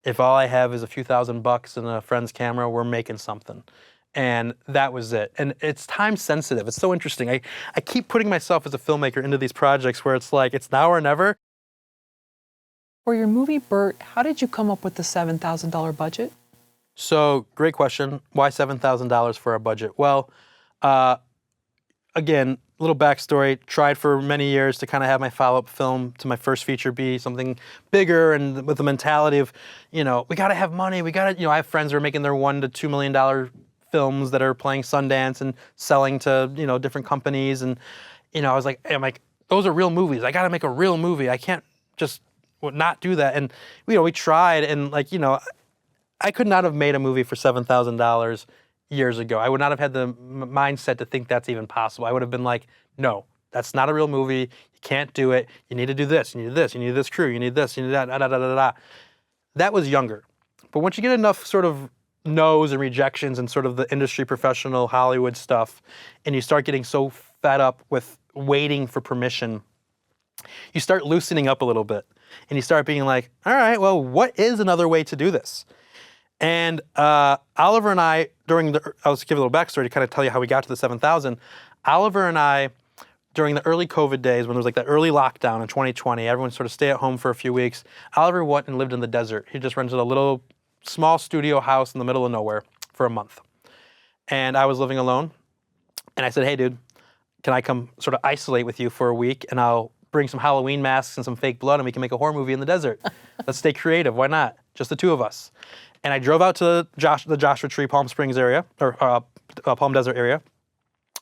If all I have is a few $1,000 and a friend's camera, we're making something. And that was it. And it's time sensitive. It's so interesting. I keep putting myself as a filmmaker into these projects where it's like, it's now or never. For your movie Burt, how did you come up with the $7,000 budget? So, great question. Why $7,000 for our budget? Well, again, a little backstory. Tried for many years to kind of have my follow-up film to my first feature be something bigger and with the mentality of, we got to have money. We got to, I have friends who are making their $1 to $2 million films that are playing Sundance and selling to, different companies. And, I was like, those are real movies. I got to make a real movie. I can't just not do that. And, we tried and I could not have made a movie for $7,000 years ago. I would not have had the mindset to think that's even possible. I would have been like, no, that's not a real movie. You can't do it. You need to do this. You need this. You need this crew. You need this. You need that. Da, da, da, da, da. That was younger. But once you get enough sort of no's and rejections and sort of the industry professional Hollywood stuff, and you start getting so fed up with waiting for permission, you start loosening up a little bit. And you start being like, all right, well, what is another way to do this? And Oliver and I, I'll just give a little backstory to kind of tell you how we got to the 7,000. Oliver and I, during the early COVID days, when there was like that early lockdown in 2020, everyone sort of stay at home for a few weeks, Oliver went and lived in the desert. He just rented a little small studio house in the middle of nowhere for a month. And I was living alone. And I said, hey, dude, can I come sort of isolate with you for a week and I'll bring some Halloween masks and some fake blood and we can make a horror movie in the desert. Let's stay creative. Why not? Just the two of us. And I drove out to the Joshua Tree, Palm Springs area, or Palm Desert area.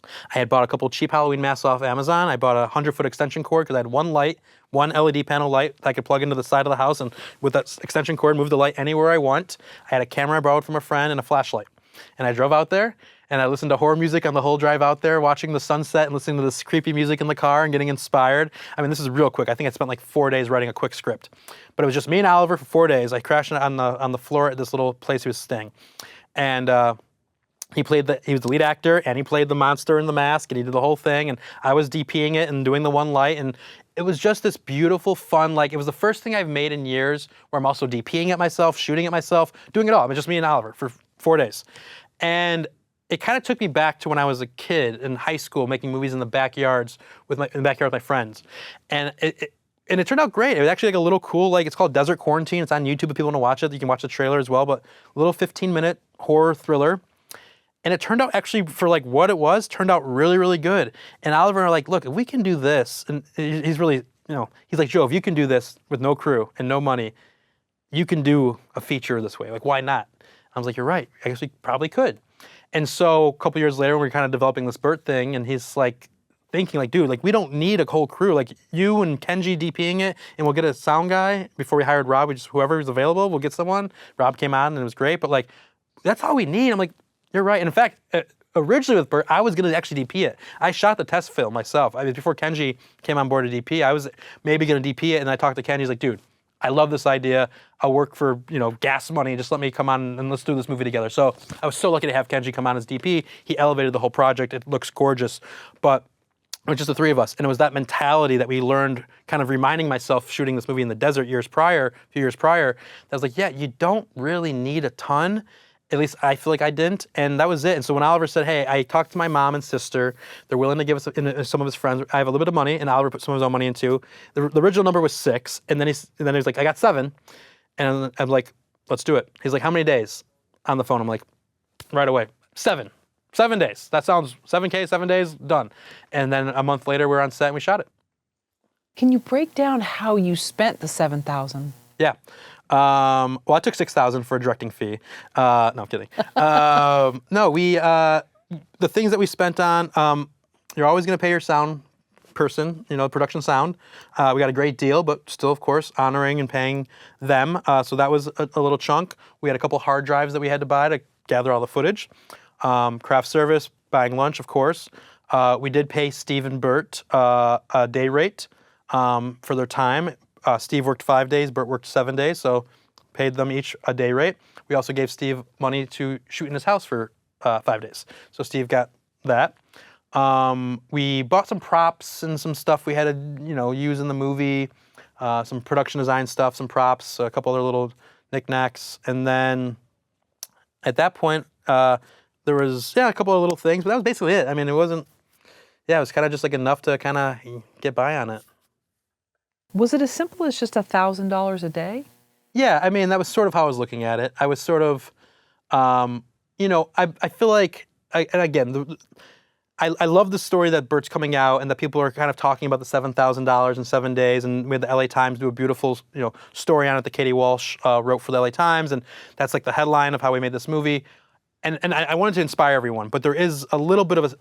I had bought a couple cheap Halloween masks off Amazon. I bought a 100-foot extension cord because I had one LED panel light that I could plug into the side of the house and with that extension cord move the light anywhere I want. I had a camera I borrowed from a friend and a flashlight. And I drove out there and I listened to horror music on the whole drive out there, watching the sunset and listening to this creepy music in the car and getting inspired. I mean, this is real quick. I think I spent like 4 days writing a quick script. But it was just me and Oliver for 4 days. I crashed on the floor at this little place he was staying. And he was the lead actor and he played the monster in the mask and he did the whole thing. And I was DPing it and doing the one light. And it was just this beautiful, fun, it was the first thing I've made in years where I'm also DPing it myself, shooting it myself, doing it all. It was just me and Oliver for 4 days. And it kind of took me back to when I was a kid in high school making movies in the backyard with my friends. And it turned out great. It was actually a little cool, it's called Desert Quarantine. It's on YouTube if people want to watch it. You can watch the trailer as well, but a little 15-minute horror thriller. And it turned out actually for what it was, turned out really, really good. And Oliver and I were like, look, if we can do this, and he's really, he's like, Joe, if you can do this with no crew and no money, you can do a feature this way. Why not? I was like, you're right. I guess we probably could. And so a couple years later, we're kind of developing this Burt thing, and he's thinking dude, we don't need a whole crew. You and Kenji DPing it, and we'll get a sound guy. Before we hired Rob, whoever was available, we'll get someone. Rob came on, and it was great. But that's all we need. I'm like, you're right. And in fact, originally with Burt, I was going to actually DP it. I shot the test film myself. Before Kenji came on board to DP, I was maybe going to DP it, and I talked to Kenji. He's like, dude, I love this idea. I'll work for, gas money. Just let me come on and let's do this movie together. So I was so lucky to have Kenji come on as DP. He elevated the whole project. It looks gorgeous. But it was just the three of us. And it was that mentality that we learned, kind of reminding myself shooting this movie in the desert a few years prior, that I was like, yeah, you don't really need a ton. At least I feel like I didn't, and that was it. And so when Oliver said, hey, I talked to my mom and sister, they're willing to give us some of his friends. I have a little bit of money, and Oliver put some of his own money in too. The original number was 6, and then he's like, I got 7. And I'm like, let's do it. He's like, how many days? On the phone, I'm like, right away, 7. 7 days. That sounds, 7K, 7 days, done. And then a month later, we're on set and we shot it. Can you break down how you spent the $7,000? Yeah. Well, I took $6,000 for a directing fee. No, I'm kidding. The things that we spent on, you're always going to pay your sound person, production sound. We got a great deal, but still, of course, honoring and paying them. So that was a little chunk. We had a couple hard drives that we had to buy to gather all the footage. Craft service, buying lunch, of course. We did pay Steve and Burt a day rate for their time. Steve worked 5 days, Burt worked 7 days, so paid them each a day rate. We also gave Steve money to shoot in his house for 5 days. So Steve got that. We bought some props and some stuff we had to, use in the movie, some production design stuff, some props, a couple other little knickknacks. And then at that point, there was, a couple of little things, but that was basically it. I mean, it wasn't, it was kind of just like enough to kind of get by on it. Was it as simple as just $1,000 a day? Yeah, I mean, that was sort of how I was looking at it. I was sort of, I feel like, and again, I love the story that Burt's coming out and that people are kind of talking about the $7,000 in 7 days, and we had the LA Times do a beautiful, story on it that Katie Walsh wrote for the LA Times, and that's like the headline of how we made this movie. And I wanted to inspire everyone, but there is a little bit of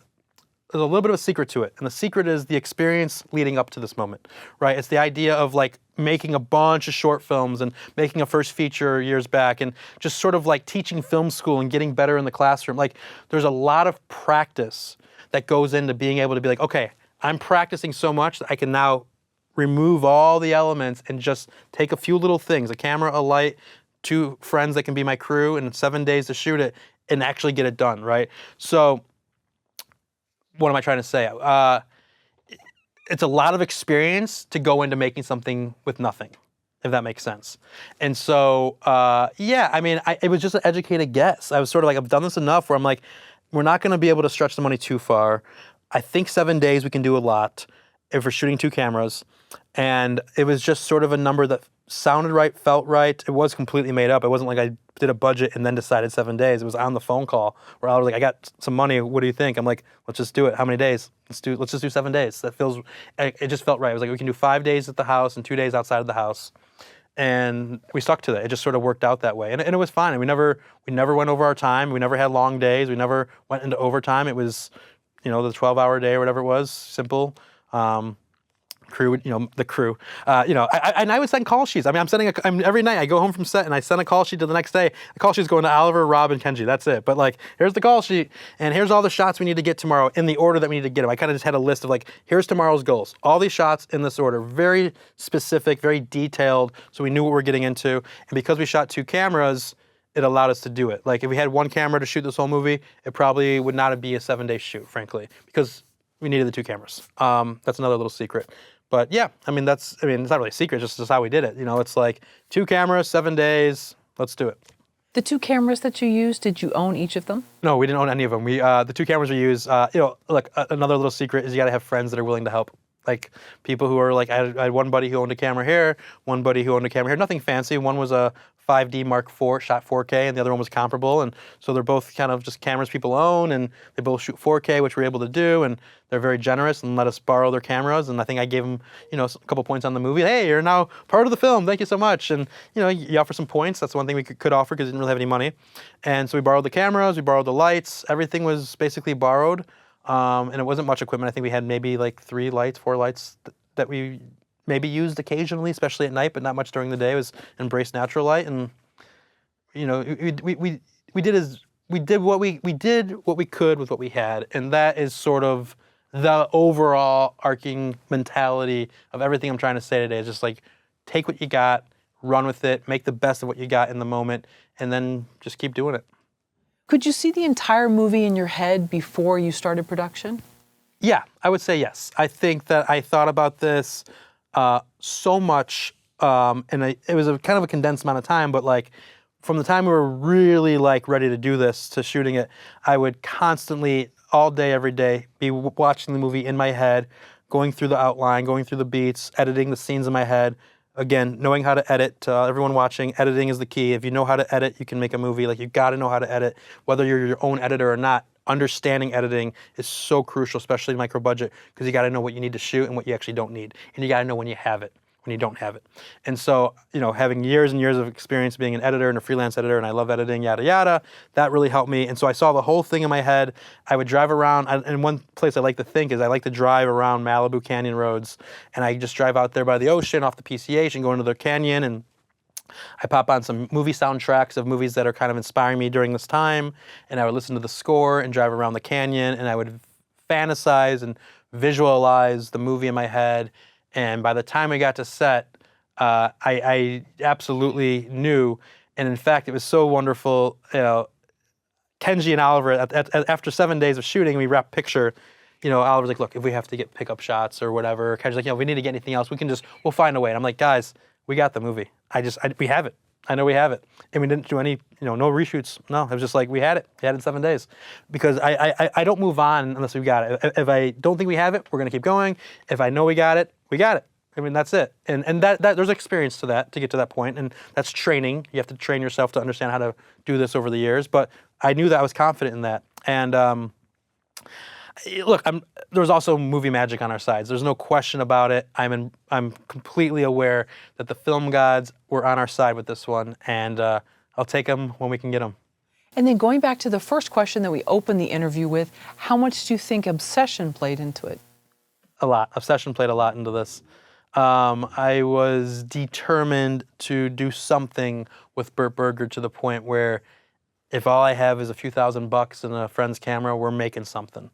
a secret to it, and the secret is the experience leading up to this moment, right? It's the idea of like making a bunch of short films and making a first feature years back, and just sort of like teaching film school and getting better in the classroom. Like, there's a lot of practice that goes into being able to be like, okay, I'm practicing so much that I can now remove all the elements and just take a few little things, a camera, a light, 2 friends that can be my crew, and 7 days to shoot it and actually get it done, right? So what am I trying to say? It's a lot of experience to go into making something with nothing, if that makes sense. And so, it was just an educated guess. I was sort of like, I've done this enough where I'm like, we're not going to be able to stretch the money too far. I think 7 days we can do a lot if we're shooting 2 cameras. And it was just sort of a number that sounded right, felt right. It was completely made up. It wasn't like I did a budget and then decided 7 days. It was on the phone call where I was like, I got some money. What do you think? I'm like, let's just do it. How many days? Let's just do 7 days. It just felt right. It was like, we can do 5 days at the house and 2 days outside of the house. And we stuck to that. It just sort of worked out that way. And it was fine. And we never went over our time. We never had long days. We never went into overtime. It was, the 12-hour day or whatever it was, simple. Crew, the crew. I would send call sheets. I mean, every night I go home from set and I send a call sheet to the next day. The call sheet's going to Oliver, Rob, and Kenji. That's it. But like, here's the call sheet, and here's all the shots we need to get tomorrow in the order that we need to get them. I kind of just had a list of like, here's tomorrow's goals. All these shots in this order, very specific, very detailed, so we knew what we're getting into. And because we shot 2 cameras, it allowed us to do it. Like, if we had 1 camera to shoot this whole movie, it probably would not be a 7-day shoot, frankly, because we needed the 2 cameras. That's another little secret. But yeah, it's not really a secret, it's just how we did it. It's like 2 cameras, 7 days, let's do it. The 2 cameras that you used, did you own each of them? No, we didn't own any of them. The 2 cameras we used, another little secret is you gotta have friends that are willing to help. Like, people who are like, I had one buddy who owned a camera here, one buddy who owned a camera here, nothing fancy. One was a 5D Mark IV, shot 4K, and the other one was comparable. And so they're both kind of just cameras people own, and they both shoot 4K, which we're able to do, and they're very generous and let us borrow their cameras. And I think I gave them, a couple points on the movie. Hey, you're now part of the film. Thank you so much. And, you offer some points. That's one thing we could offer because we didn't really have any money. And so we borrowed the cameras, we borrowed the lights. Everything was basically borrowed. And it wasn't much equipment. I think we had maybe like 3 lights, 4 lights that we maybe used occasionally, especially at night, but not much during the day. It was embrace natural light, and we did what we could with what we had, and that is sort of the overall arcing mentality of everything I'm trying to say today. Is just like, take what you got, run with it, make the best of what you got in the moment, and then just keep doing it. Could you see the entire movie in your head before you started production? Yeah, I would say yes. I think that I thought about this so much, and it was a kind of a condensed amount of time, but like, from the time we were really like ready to do this to shooting it, I would constantly, all day, every day, be watching the movie in my head, going through the outline, going through the beats, editing the scenes in my head. Again, knowing how to edit. Everyone watching, editing is the key. If you know how to edit, you can make a movie. Like, you got to know how to edit, whether you're your own editor or not. Understanding editing is so crucial, especially in micro budget, because you got to know what you need to shoot and what you actually don't need, and you got to know when you have it, when you don't have it. And so, having years and years of experience being an editor and a freelance editor, and I love editing, yada yada, that really helped me. And so I saw the whole thing in my head. I would drive around, and one place I like to think is I like to drive around Malibu Canyon roads, and I just drive out there by the ocean, off the PCH, and go into the canyon, and I pop on some movie soundtracks of movies that are kind of inspiring me during this time, and I would listen to the score and drive around the canyon, and I would fantasize and visualize the movie in my head. And by the time we got to set, I absolutely knew, and in fact, it was so wonderful. Kenji and Oliver, after 7 days of shooting, we wrapped picture. Oliver's like, look, if we have to get pickup shots or whatever, Kenji's like, if we need to get anything else, we'll find a way. And I'm like, guys, we got the movie. We have it. I know we have it. And we didn't do any, no reshoots. No, it was just like, we had it. We had it in 7 days. Because I don't move on unless we've got it. If I don't think we have it, we're going to keep going. If I know we got it, we got it. I mean, that's it. And that there's experience to that, to get to that point. And that's training. You have to train yourself to understand how to do this over the years. But I knew that I was confident in that. And look, there was also movie magic on our sides. There's no question about it. I'm completely aware that the film gods were on our side with this one, and I'll take them when we can get them. And then going back to the first question that we opened the interview with, how much do you think obsession played into it? A lot. Obsession played a lot into this. I was determined to do something with Burt to the point where if all I have is a few $1,000 and a friend's camera, we're making something.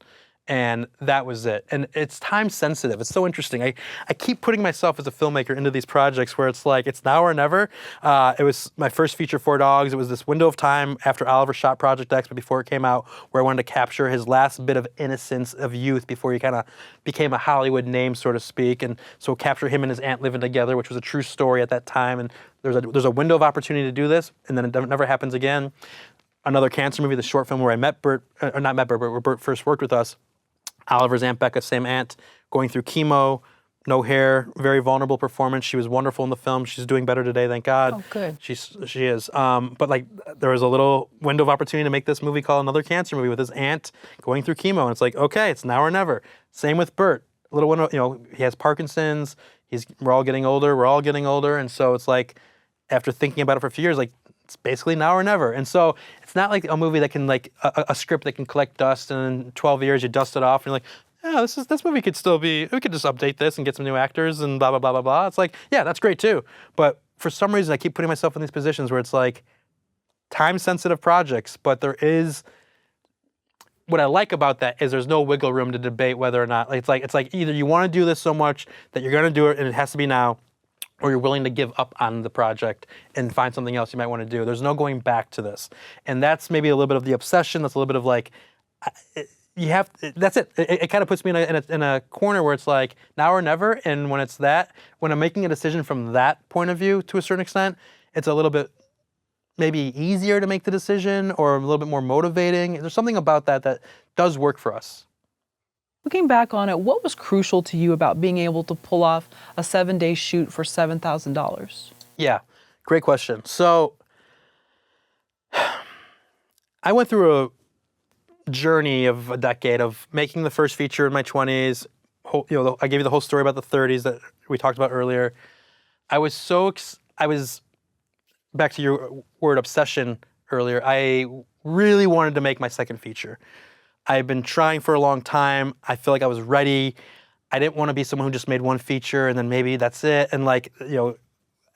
And that was it. And it's time sensitive. It's so interesting. I keep putting myself as a filmmaker into these projects where it's like, it's now or never. It was my first feature, Four Dogs. It was this window of time after Oliver shot Project X, but before it came out, where I wanted to capture his last bit of innocence of youth before he kind of became a Hollywood name, so to speak. And so capture him and his aunt living together, which was a true story at that time. And there's a window of opportunity to do this, and then it never happens again. Another cancer movie, the short film where I met Burt, or not met Burt, but where Burt first worked with us. Oliver's Aunt Becca, same aunt, going through chemo, no hair, very vulnerable performance. She was wonderful in the film. She's doing better today, thank God. Oh, good. She is. But like, there was a little window of opportunity to make this movie called Another Cancer Movie with his aunt going through chemo, and it's like, okay, it's now or never. Same with Burt. A little window, he has Parkinson's. We're all getting older, and so it's like, after thinking about it for a few years, like, it's basically now or never. And so it's not like a movie that can, like, a script that can collect dust, and in 12 years you dust it off and you're like, yeah, this movie could still be, we could just update this and get some new actors and blah, blah, blah, blah, blah. It's like, yeah, that's great too. But for some reason I keep putting myself in these positions where it's like time-sensitive projects, but there is, what I like about that is there's no wiggle room to debate whether or not, it's like either you want to do this so much that you're going to do it and it has to be now, or you're willing to give up on the project and find something else you might want to do. There's no going back to this. And that's maybe a little bit of the obsession. That's a little bit of like, that's it. It kind of puts me in a corner where it's like now or never. And when it's that, when I'm making a decision from that point of view to a certain extent, it's a little bit maybe easier to make the decision or a little bit more motivating. There's something about that does work for us. Looking back on it, what was crucial to you about being able to pull off a 7-day shoot for $7,000? Yeah, great question. So I went through a journey of a decade of making the first feature in my 20s. I gave you the whole story about the 30s that we talked about earlier. I was back to your word obsession earlier, I really wanted to make my second feature. I've been trying for a long time. I feel like I was ready. I didn't want to be someone who just made one feature and then maybe that's it. And like,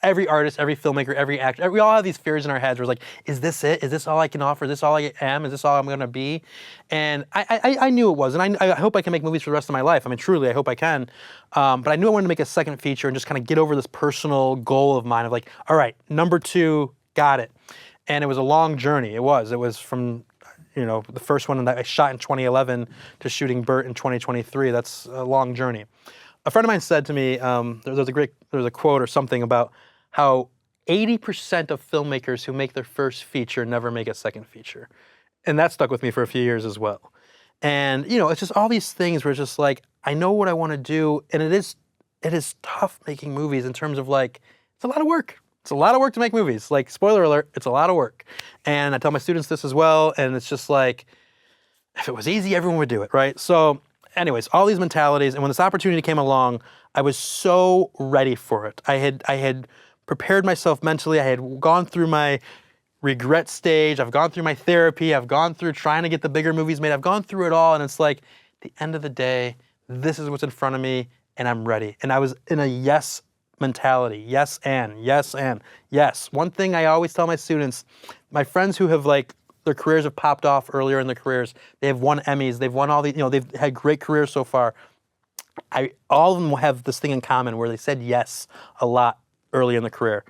every artist, every filmmaker, every actor, we all have these fears in our heads where it's like, is this it? Is this all I can offer? Is this all I am? Is this all I'm going to be? And I knew it was. And I hope I can make movies for the rest of my life. I mean, truly, I hope I can. But I knew I wanted to make a second feature and just kind of get over this personal goal of mine of like, all right, number 2, got it. And it was a long journey. It was from the first one that I shot in 2011 to shooting Burt in 2023. That's a long journey. A friend of mine said to me, there's a quote or something about how 80% of filmmakers who make their first feature never make a second feature. And that stuck with me for a few years as well. And, it's just all these things where it's just like, I know what I want to do. And it is tough making movies in terms of like, it's a lot of work. It's a lot of work to make movies. Like, spoiler alert, it's a lot of work. And I tell my students this as well, and it's just like, if it was easy, everyone would do it, right? So anyways, all these mentalities, and when this opportunity came along, I was so ready for it. I had prepared myself mentally. I had gone through my regret stage. I've gone through my therapy. I've gone through trying to get the bigger movies made. I've gone through it all, and it's like, at the end of the day, this is what's in front of me, and I'm ready. And I was in a yes mentality. Yes and. Yes. One thing I always tell my students, my friends who have their careers have popped off earlier in their careers, they have won Emmys, they've won all the, they've had great careers so far. All of them have this thing in common where they said yes a lot early in the career.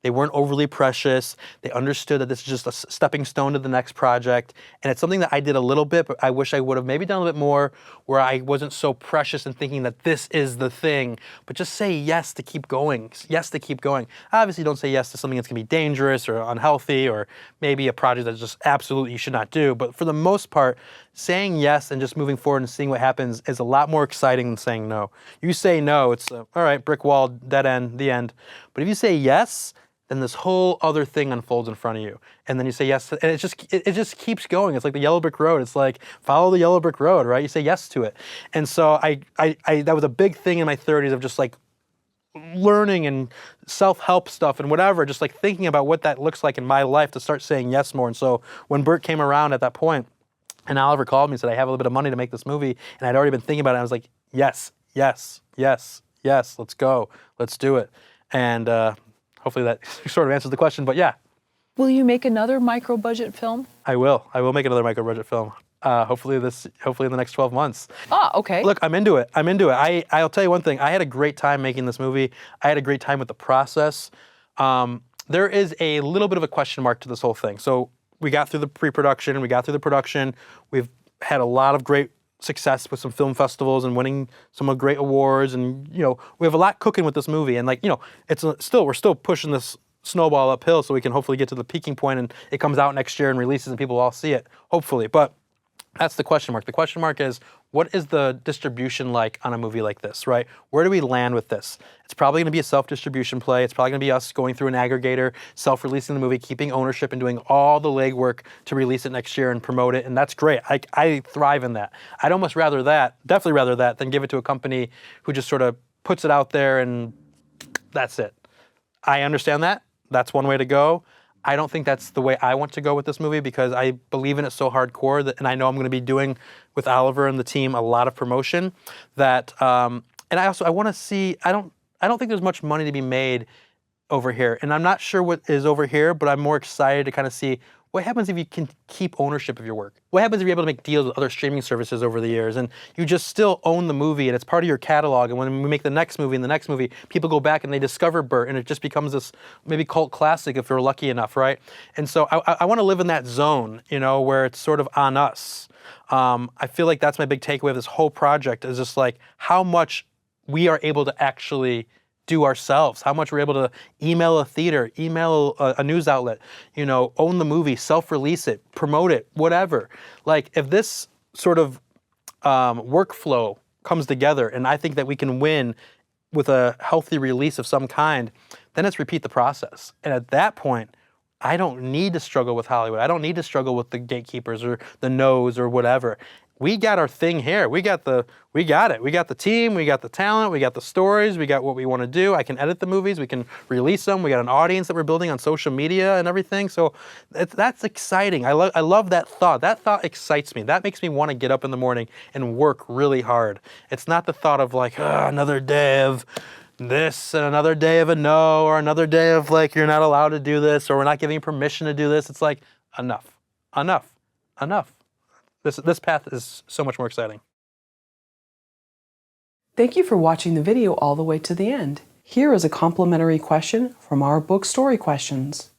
They weren't overly precious. They understood that this is just a stepping stone to the next project. And it's something that I did a little bit, but I wish I would have maybe done a little bit more, where I wasn't so precious in thinking that this is the thing, but just say yes to keep going. Yes to keep going. Obviously, don't say yes to something that's going to be dangerous or unhealthy, or maybe a project that's just absolutely you should not do. But for the most part, saying yes and just moving forward and seeing what happens is a lot more exciting than saying no. You say no, it's all right, brick wall, dead end, the end. But if you say yes, then this whole other thing unfolds in front of you. And then you say yes, and it just keeps going. It's like the yellow brick road. It's like, follow the yellow brick road, right? You say yes to it. And so I that was a big thing in my 30s of just like learning and self-help stuff and whatever, just like thinking about what that looks like in my life to start saying yes more. And so when Burt came around at that point, and Oliver called me and said, I have a little bit of money to make this movie, and I'd already been thinking about it, I was like, yes, yes, yes, yes, let's go, let's do it. And hopefully that sort of answers the question, but yeah. Will you make another micro-budget film? I will make another micro-budget film. Hopefully in the next 12 months. Ah, okay. Look, I'm into it. I'll tell you one thing. I had a great time making this movie. I had a great time with the process. There is a little bit of a question mark to this whole thing. So we got through the pre-production, we got through the production. We've had a lot of great success with some film festivals and winning some great awards, and we have a lot cooking with this movie. And we're still pushing this snowball uphill so we can hopefully get to the peaking point and it comes out next year and releases and people will all see it, hopefully. But that's the question mark. The question mark is, what is the distribution like on a movie like this, right? Where do we land with this? It's probably going to be a self-distribution play. It's probably going to be us going through an aggregator, self-releasing the movie, keeping ownership and doing all the legwork to release it next year and promote it, and that's great. I thrive in that. I'd almost definitely rather that than give it to a company who just sort of puts it out there and that's it. I understand that. That's one way to go. I don't think that's the way I want to go with this movie because I believe in it so hardcore that, and I know I'm going to be doing with Oliver and the team a lot of promotion that, and I want to see, I don't think there's much money to be made over here. And I'm not sure what is over here, but I'm more excited to kind of see what happens if you can keep ownership of your work. What happens if you're able to make deals with other streaming services over the years and you just still own the movie and it's part of your catalog, and when we make the next movie and the next movie, people go back and they discover Burt and it just becomes this maybe cult classic if you're lucky enough, right? And so I want to live in that zone, where it's sort of on us. I feel like that's my big takeaway of this whole project is just like how much we are able to actually do ourselves, how much we're able to email a theater, email a news outlet, own the movie, self-release it, promote it, whatever. Like if this sort of workflow comes together and I think that we can win with a healthy release of some kind, then it's repeat the process. And at that point, I don't need to struggle with Hollywood. I don't need to struggle with the gatekeepers or the no's or whatever. We got our thing here. We got it. We got the team, we got the talent, we got the stories, we got what we want to do. I can edit the movies, we can release them. We got an audience that we're building on social media and everything. So that's exciting. I love that thought. That thought excites me. That makes me want to get up in the morning and work really hard. It's not the thought of like, another day of this and another day of a no, or another day of like, you're not allowed to do this, or we're not giving you permission to do this. It's like, enough. This path is so much more exciting. Thank you for watching the video all the way to the end. Here is a complimentary question from our book Story Questions.